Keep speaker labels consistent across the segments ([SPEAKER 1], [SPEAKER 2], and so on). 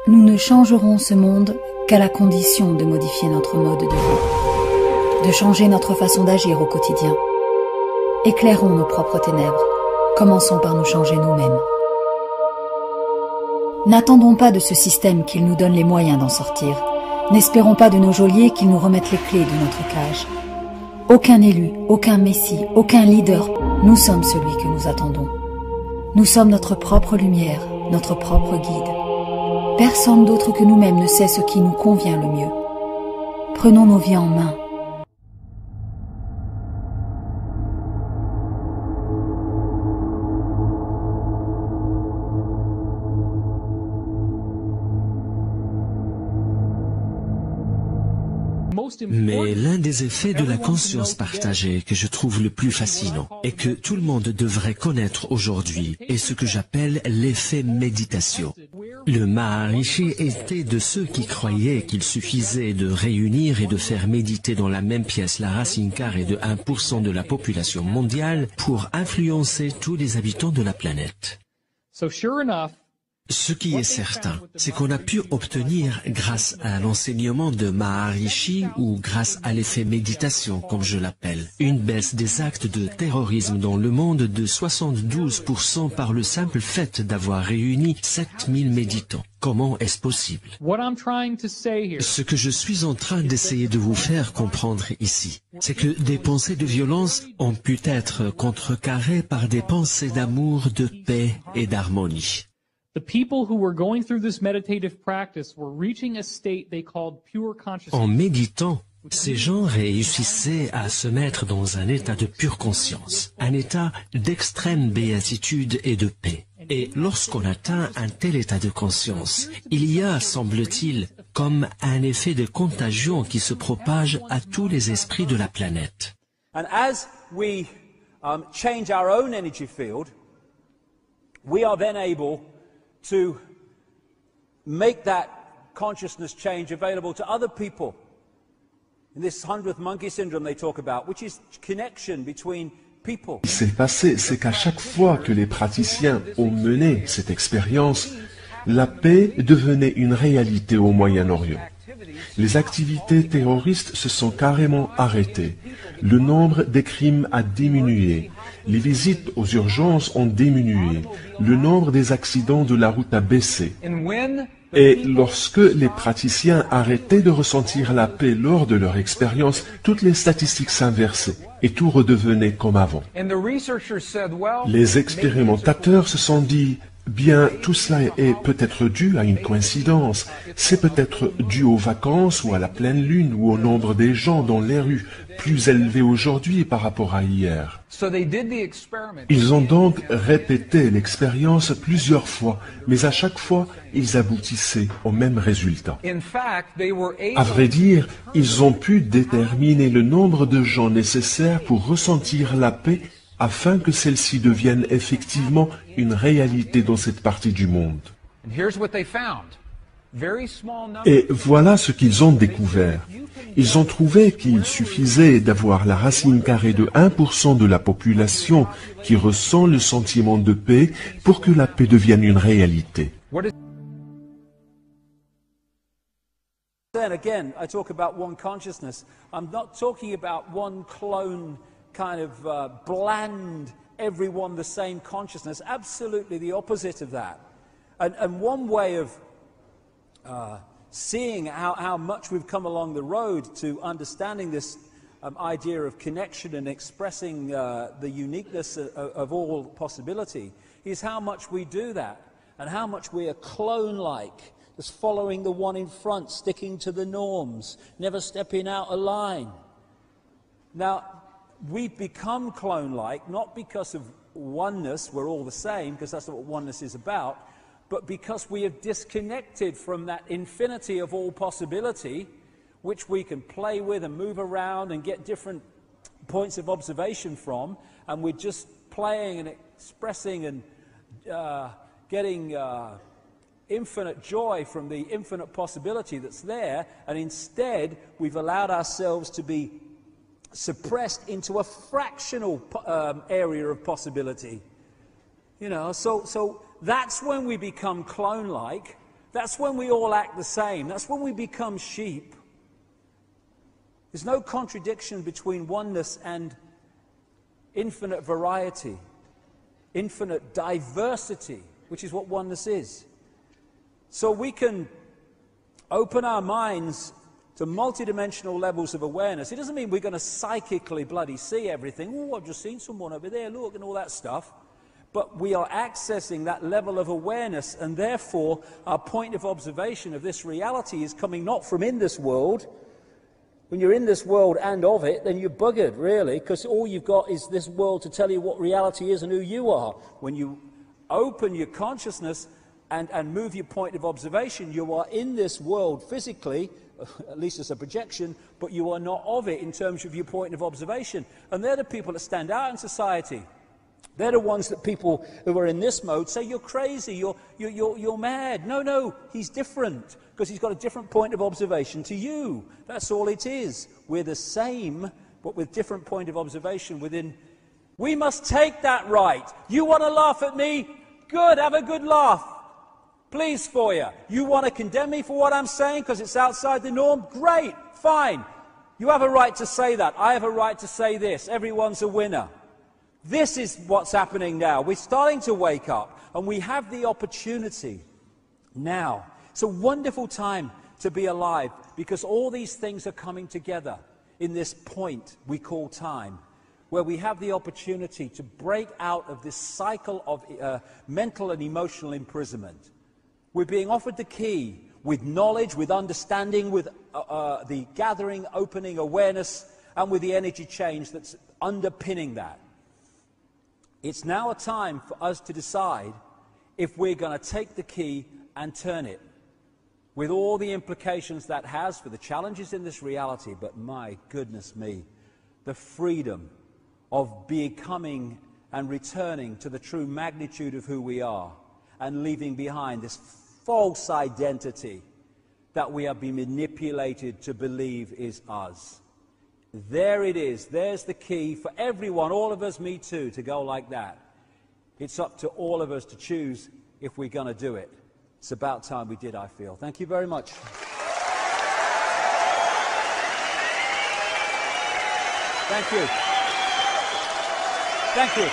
[SPEAKER 1] Nous ne changerons ce monde qu'à la condition de modifier notre mode de vie, de changer notre façon d'agir au quotidien. Éclairons nos propres ténèbres, commençons par nous changer nous-mêmes. N'attendons pas de ce système qu'il nous donne les moyens d'en sortir. N'espérons pas de nos geôliers qu'ils nous remettent les clés de notre cage. Aucun élu, aucun messie, aucun leader, nous sommes celui que nous attendons. Nous sommes notre propre lumière, notre propre guide. Personne d'autre que nous-mêmes ne sait ce qui nous convient le mieux. Prenons nos vies en main.
[SPEAKER 2] Mais l'un des effets de la conscience partagée que je trouve le plus fascinant et que tout le monde devrait connaître aujourd'hui est ce que j'appelle l'effet méditation. Le Maharishi était de ceux qui croyaient qu'il suffisait de réunir et de faire méditer dans la même pièce la racine carrée de 1% de la population mondiale pour influencer tous les habitants de la planète. Ce qui est certain, c'est qu'on a pu obtenir grâce à l'enseignement de Maharishi ou grâce à l'effet méditation, comme je l'appelle, une baisse des actes de terrorisme dans le monde de 72% par le simple fait d'avoir réuni 7000 méditants. Comment est-ce possible? Ce que je suis en train d'essayer de vous faire comprendre ici, c'est que des pensées de violence ont pu être contrecarrées par des pensées d'amour, de paix et d'harmonie. En méditant, ces gens réussissaient à se mettre dans un état de pure conscience, un état d'extrême béatitude et de paix. Et lorsqu'on atteint un tel état de conscience, il y a, semble-t-il, comme un effet de contagion qui se propage à tous les esprits de la planète.
[SPEAKER 3] And as we change our own energy field, we are then able to make that consciousness change available to other people. In this 100th monkey syndrome they talk about, which is connection between people.
[SPEAKER 4] Ce qui s'est passé, c'est qu'à chaque fois que les praticiens ont mené cette expérience, la paix devenait une réalité au Moyen-Orient. Les activités terroristes se sont carrément arrêtées. Le nombre des crimes a diminué. Les visites aux urgences ont diminué. Le nombre des accidents de la route a baissé. Et lorsque les praticiens arrêtaient de ressentir la paix lors de leur expérience, toutes les statistiques s'inversaient et tout redevenait comme avant. Les expérimentateurs se sont dit: bien, tout cela est peut-être dû à une coïncidence. C'est peut-être dû aux vacances ou à la pleine lune ou au nombre des gens dans les rues, plus élevé aujourd'hui par rapport à hier. Ils ont donc répété l'expérience plusieurs fois, mais à chaque fois, ils aboutissaient au même résultat. À vrai dire, ils ont pu déterminer le nombre de gens nécessaires pour ressentir la paix afin que celle-ci devienne effectivement une réalité dans cette partie du monde. Et voilà ce qu'ils ont découvert. Ils ont trouvé qu'il suffisait d'avoir la racine carrée de 1% de la population qui ressent le sentiment de paix pour que la paix devienne une réalité.
[SPEAKER 3] Then again, I talk about one consciousness. I'm not talking about one clone kind of bland, everyone the same consciousness. Absolutely the opposite of that. And one way of seeing how much we've come along the road to understanding this idea of connection and expressing the uniqueness of all possibility is how much we do that and how much we are clone-like, just following the one in front, sticking to the norms, never stepping out of line. Now, we've become clone-like, not because of oneness, we're all the same, because that's what oneness is about, but because we have disconnected from that infinity of all possibility, which we can play with and move around and get different points of observation from, and we're just playing and expressing and getting infinite joy from the infinite possibility that's there, and instead we've allowed ourselves to be suppressed into a fractional area of possibility. You know, so that's when we become clone-like, That's when we all act the same. That's when we become sheep. There's no contradiction between oneness and infinite variety, infinite diversity, which is what oneness is. So we can open our minds to multidimensional levels of awareness. It doesn't mean we're going to psychically bloody see everything. Oh, I've just seen someone over there, look, and all that stuff. But we are accessing that level of awareness, and therefore our point of observation of this reality is coming not from in this world. When you're in this world and of it, then you're buggered, really, because all you've got is this world to tell you what reality is and who you are. When you open your consciousness and move your point of observation, you are in this world physically, at least as a projection, but you are not of it in terms of your point of observation. And they're the people that stand out in society. They're the ones that people who are in this mode say, you're crazy, you're mad. No, he's different, because he's got a different point of observation to you. That's all it is. We're the same, but with different point of observation within. We must take that right. You want to laugh at me? Good, have a good laugh. Pleased for you. You want to condemn me for what I'm saying because it's outside the norm? Great, fine. You have a right to say that. I have a right to say this. Everyone's a winner. This is what's happening now. We're starting to wake up, and we have the opportunity now. It's a wonderful time to be alive, because all these things are coming together in this point we call time, where we have the opportunity to break out of this cycle of mental and emotional imprisonment. We're being offered the key with knowledge, with understanding, with the gathering, opening awareness, and with the energy change that's underpinning that. It's now a time for us to decide if we're going to take the key and turn it, with all the implications that has for the challenges in this reality. But my goodness me, the freedom of becoming and returning to the true magnitude of who we are, and leaving behind this false identity that we have been manipulated to believe is us. There it is. There's the key for everyone, all of us, me too, to go like that. It's up to all of us to choose if we're going to do it. It's about time we did, I feel. Thank you very much. Thank you. Thank you.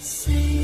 [SPEAKER 5] Say